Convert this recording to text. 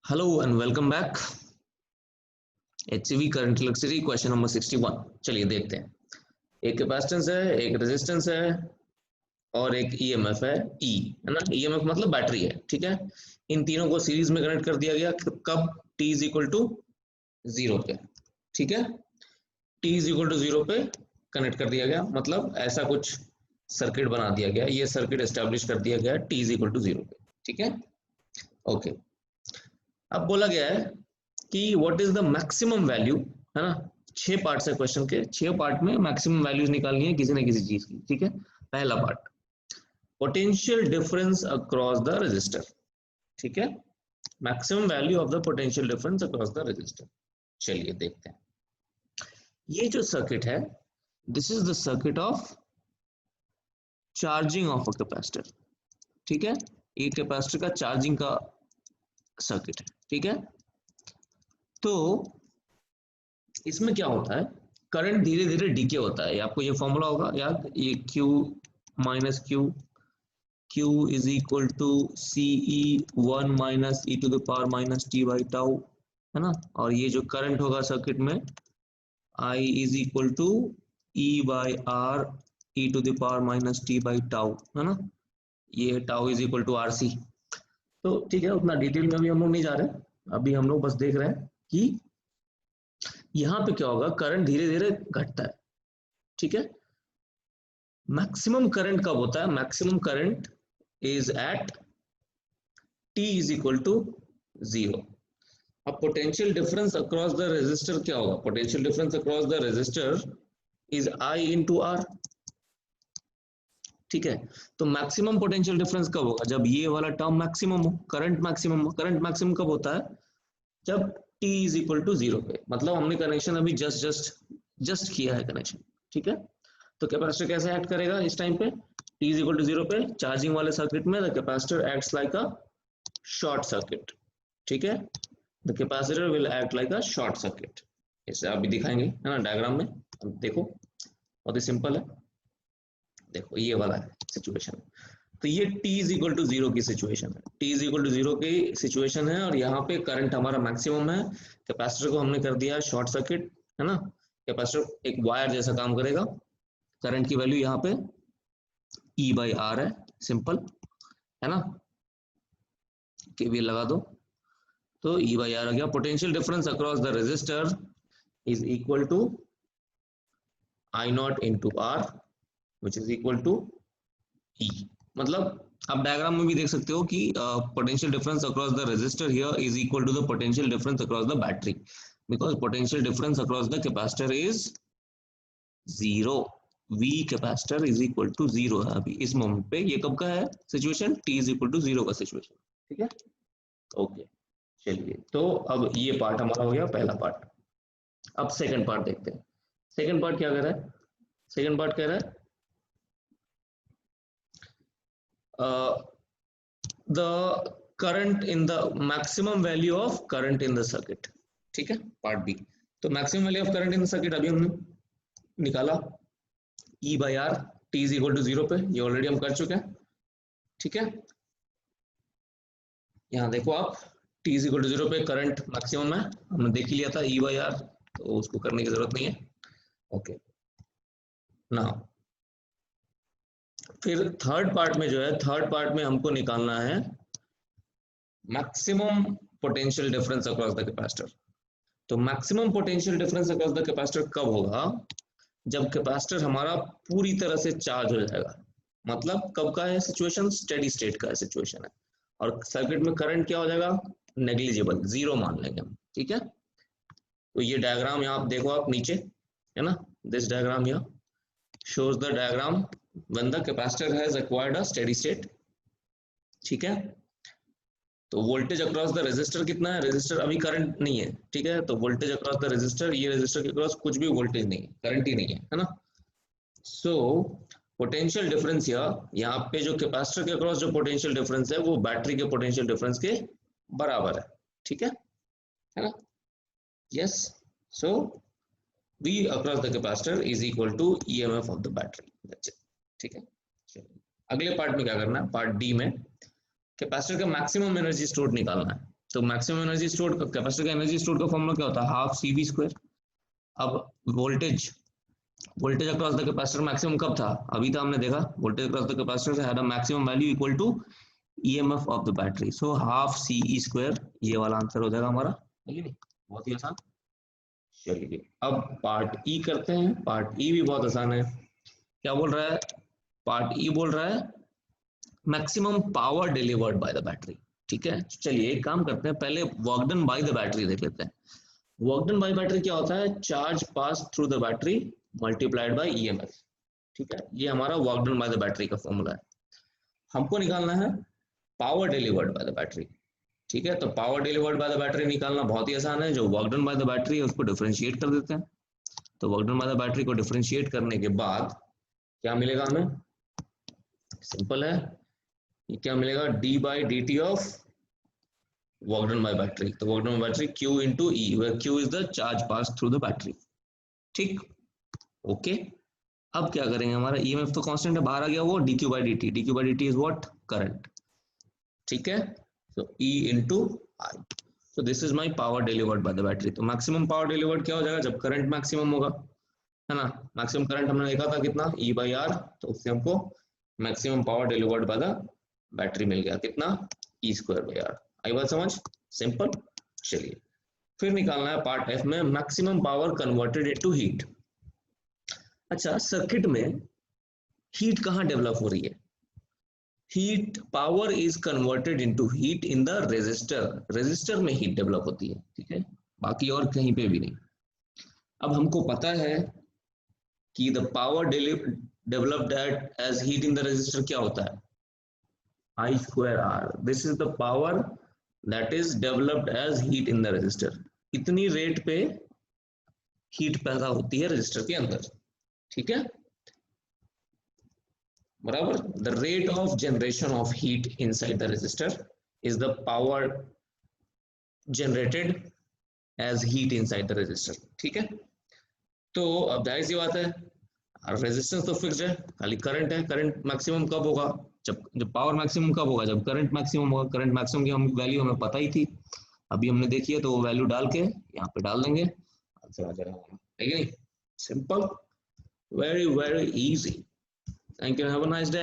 Hello and welcome back. HCV current electricity question number 61। चलिए देखते हैं। एक कैपेसिटेंस है, एक रेजिस्टेंस है और एक ईएमएफ है ई, है ना। ईएमएफ मतलब बैटरी है, ठीक है। इन तीनों को सीरीज में कनेक्ट कर दिया गया कब? T इज इक्वल टू 0 पे, ठीक है। T इज इक्वल टू 0 पे कनेक्ट कर दिया गया, मतलब ऐसा कुछ सर्किट बना दिया गया, ये सर्किट एस्टेब्लिश कर दिया गया T इज इक्वल टू 0 पे, ठीक है। ओके, अब बोला गया है कि what is the maximum value, है ना। 6 पार्ट्स है क्वेश्चन के, 6 पार्ट में मैक्सिमम वैल्यूज निकालनी है किसी न किसी चीज की, ठीक है। पहला part, potential difference across the resistor, ठीक है। Maximum value of the potential difference across the resistor. चलिए देखते हैं। ये जो सर्किट है, this is the circuit of charging of a capacitor, ठीक है। ये कैपेसिटर का चार्जिंग का सर्किट है, ठीक है। तो इसमें क्या होता है, करंट धीरे धीरे डीके होता है। आपको ये फॉर्मूला होगा याद, ये Q minus Q is equal to CE 1 minus e to the power minus t by tau, है ना। और ये जो करंट होगा सर्किट में, I is equal to E by R e to the power minus t by tau, है ना। ये tau is equal to RC। तो ठीक है, उतना डिटेल में अभी हम लोग नहीं जा रहे, अभी हम लोग बस देख रहे हैं कि यहां पे क्या होगा, करंट धीरे धीरे घटता है, ठीक है। मैक्सिमम करंट कब होता है? Maximum current is at T is equal to 0। अब potential difference across the resistor क्या होगा? Potential difference across the resistor is I into R, ठीक है। तो मैक्सिमम पोटेंशियल डिफरेंस कब होगा? जब ये वाला टर्म मैक्सिमम हो, करंट मैक्सिमम हो। करंट मैक्सिमम कब होता है? जब T इज इक्वल टू 0 पे, मतलब हमने कनेक्शन अभी जस्ट किया है कनेक्शन, ठीक है। तो कैपेसिटर कैसे एक्ट करेगा इस टाइम पे? T इज इक्वल टू 0 पे चार्जिंग वाले सर्किट में the capacitor acts like a short circuit, ठीक है। The capacitor will act like a short circuit. इसे आप भी दिखाएंगे, है ना, डायग्राम में। अब देखो बहुत ही सिंपल है, देखो ये वाला है सिचुएशन। तो ये T इज इक्वल टू 0 की सिचुएशन है, T इज इक्वल टू 0 की सिचुएशन है, और यहाँ पे करंट हमारा मैक्सिमम है। कैपेसिटर को हमने कर दिया शॉर्ट सर्किट, है ना। कैपेसिटर एक वायर जैसा काम करेगा। करंट की वैल्यू यहाँ पे E बाई आर है, सिंपल, है ना। केवीएल लगा दो तो E बाई आर आ गया। Potential difference across the resistor is equal to I naught into R which is equal to E। मतलब आप डायग्राम में भी देख सकते हो कि potential difference across the resistor here is equal to the potential difference across the battery, because potential difference across the capacitor is 0। V capacitor is equal to 0 है अभी इस मोमेंट पे। ये कब का है situation? T is equal to 0 का situation, ठीक है। ओके, चलिए तो अब ये पार्ट हमारा हो गया पहला पार्ट। अब सेकंड पार्ट देखते हैं। सेकंड पार्ट क्या कह रहा है? सेकंड पार्ट कह रहा है the current in the maximum value of current in the circuit, ठीक है। पार्ट बी, तो maximum value of current in the circuit अभी हमने निकाला E by R, T is equal to 0 पे, ये ऑलरेडी हम कर चुके हैं, ठीक है। यहाँ देखो आप, T इज इक्वल टू 0 पे करंट मैक्सिमम है, हमने देख ही लिया था E बाई आर, तो उसको करने की जरूरत नहीं है। ओके, ना फिर थर्ड पार्ट में जो है, थर्ड पार्ट में हमको निकालना है maximum potential difference across the capacitor. तो maximum potential difference across the capacitor कब होगा? जब कैपेसिटर हमारा पूरी तरह से चार्ज हो जाएगा। मतलब कब का है सिचुएशन? स्टेडी स्टेट का है सिचुएशन है, और सर्किट में करंट क्या हो जाएगा? नेग्लिजिबल, 0 मान लेंगे हम, ठीक है। तो ये डायग्राम यहाँ आप देखो, आप नीचे, है ना, दिस डायग्राम यहाँ shows the diagram when the capacitor has acquired a steady state, ठीक है। तो वोल्टेज अक्रॉस द रेजिस्टर कितना है? रेजिस्टर अभी करंट नहीं है, ठीक है। तो वोल्टेज अक्रॉस द रेजिस्टर, ये रेजिस्टर के अक्रॉस कुछ भी वोल्टेज नहीं है, करंट ही नहीं है ना। सो पोटेंशियल डिफरेंस यहाँ पे जो कैपेसिटर के अक्रॉस जो पोटेंशियल डिफरेंस है वो बैटरी के पोटेंशियल डिफरेंस के बराबर है, ठीक है ना। Yes, so V across the capacitor is equal to EMF of the battery, that's it, ठीक है। अगले पार्ट में क्या करना है? पार्ट डी में कैपेसिटर का मैक्सिमम एनर्जी स्टोर निकालना है। तो मैक्सिमम एनर्जी स्टोर्ड का, कैपेसिटर का एनर्जी स्टोर्ड का फॉर्मूला क्या होता है, हाफ CV स्क्वायर। अब voltage across the capacitor maximum कब था, अभी तो हमने देखा voltage across the capacitor had a maximum value equal to EMF of the battery, so half CE square, ये वाला आंसर हो जाएगा हमारा, है कि नहीं, बहुत ही आसान। चलिए अब पार्ट ई करते हैं। पार्ट ई भी बहुत आसान है। क्या बोल रहा है, पार्ट ई बोल रहा है maximum power delivered by the battery. ठीक है, चलिए एक काम करते हैं, पहले work done bye the battery देख लेते हैं। वर्क डन बाय बैटरी क्या होता है, charge pass through the battery multiplied by EMF। ठीक है, ये हमारा work done bye the battery का फॉर्मूला है। हमको निकालना है power delivered by the battery. ठीक है, तो power delivered by the battery निकालना बहुत ही आसान है। जो work done bye the battery है उसको डिफरेंशिएट कर देते हैं। तो work done bye the battery को डिफरेंशिएट करने के बाद क्या मिलेगा हमें, सिंपल है, ये क्या मिलेगा, d/dt of work done by battery. तो work done by battery Q into E, where Q is the charge passed through the battery। ठीक, ओके। अब क्या करेंगे, हमारा EMF तो कांस्टेंट है, बाहर आ गया वो dq/dt। dq/dt is what, current. ठीक है, so E into I। so this is my power delivered by the battery। तो मैक्सिमम पावर डिलीवर्ड क्या हो जाएगा, जब करंट मैक्सिमम होगा, है ना। मैक्सिमम करंट हमने देखा था कितना, E/R, तो उससे हमको maximum power delivered by the battery मिल गया, कितना, E²/R। आई बात समझ, सिंपल। चलिए फिर निकालना है पार्ट F में, maximum power converted into heat. अच्छा, सर्किट में हीट कहाँ डेवलप हो रही है, heat power is converted into heat in the resistor. Resistor में हीट डेवलप होती है, ठीक है, बाकी और कहीं पे भी नहीं। अब हमको पता है कि the power developed as heat in the resistor क्या होता है, I²R। This is the power that is developed as heat in the resistor. इतनी रेट पे हीट पैदा होती है रेजिस्टर के अंदर, ठीक है, बराबर। The rate of generation of heat inside the resistor is the power generated as heat inside the resistor. ठीक है, तो अब जाहिर सी बात है, रेजिस्टेंस तो फिक्स्ड है, खाली करंट है। करंट मैक्सिमम कब होगा, जब पावर मैक्सिमम कब होगा, जब करंट मैक्सिमम होगा। करंट मैक्सिमम की हम वैल्यू हमें पता ही थी, अभी हमने देखी है, तो वो वैल्यू डाल के यहाँ पे डाल देंगे, आंसर आ जाएगा, है कि नहीं, simple, very very easy. Thank you, have a nice day.